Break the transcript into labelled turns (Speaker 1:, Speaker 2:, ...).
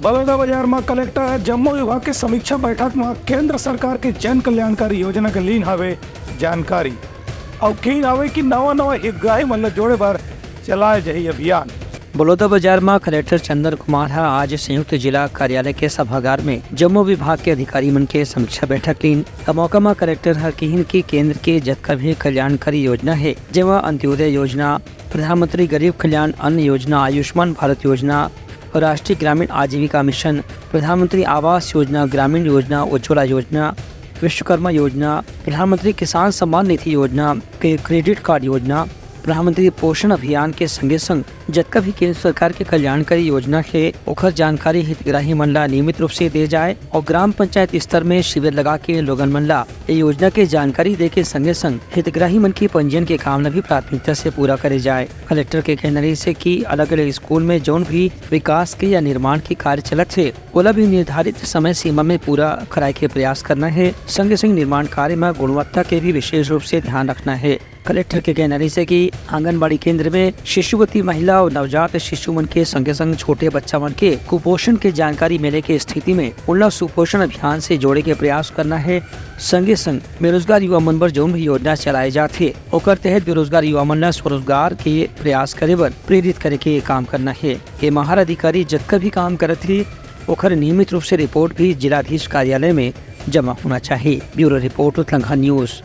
Speaker 1: बलौदाबाजार में कलेक्टर जम्मू विभाग के समीक्षा बैठक में केंद्र सरकार के जन कल्याणकारी योजना के लीन हवे जानकारी और कीन हवे कि नवा हितग्राही मन जोड़े बार चलाए जाए अभियान।
Speaker 2: बलौदाबाजार में कलेक्टर चंदन कुमार आज संयुक्त जिला कार्यालय के सभागार में जम्मू विभाग के अधिकारी मन के समीक्षा बैठक लीन। मौका में कलेक्टर हर कहिन की केंद्र के जतका भी कल्याणकारी योजना है जेमा अंत्योदय योजना, प्रधानमंत्री गरीब कल्याण अन्न योजना, आयुष्मान भारत योजना, राष्ट्रीय ग्रामीण आजीविका मिशन, प्रधानमंत्री आवास योजना, ग्रामीण योजना, उज्ज्वला योजना, विश्वकर्मा योजना, प्रधानमंत्री किसान सम्मान निधि योजना के क्रेडिट कार्ड योजना, प्रधानमंत्री पोषण अभियान के संगे संग जतका भी केंद्र सरकार के कल्याणकारी योजना है ओखर जानकारी हितग्राही मन ला नियमित रूप से दे जाए और ग्राम पंचायत स्तर में शिविर लगा के लोगन मन ला ये योजना के जानकारी दे के संगे संग हितग्राही मन की पंजीयन के काम ला भी प्राथमिकता से पूरा करे जाए। कलेक्टर के कहना से कि अलग अलग स्कूल में जौन भी विकास के या निर्माण के कार्य चलत है ओला भी निर्धारित समय सीमा में पूरा कराए के प्रयास करना है। संगे संग निर्माण कार्य में गुणवत्ता के भी विशेष रूप से ध्यान रखना है। कलेक्टर के कहना से कि आंगनबाड़ी केंद्र में शिशुवती महिला और नवजात शिशु मन के संगे संग छोटे बच्चा मन के कुपोषण के जानकारी मिले के स्थिति में उनला सुपोषण अभियान से जोड़े के प्रयास करना है। संगे संग बेरोजगार युवा मन पर जो भी योजना चलाए जाते ओकर तहत बेरोजगार युवा मन ला स्वरोजगार के प्रयास करे बर प्रेरित करे के काम करना है। ये महार अधिकारी जतका भी काम करत ही ओकर नियमित रूप से रिपोर्ट भी जिलाधीश कार्यालय में जमा होना चाहिए। Bureau report Uttarakhand news.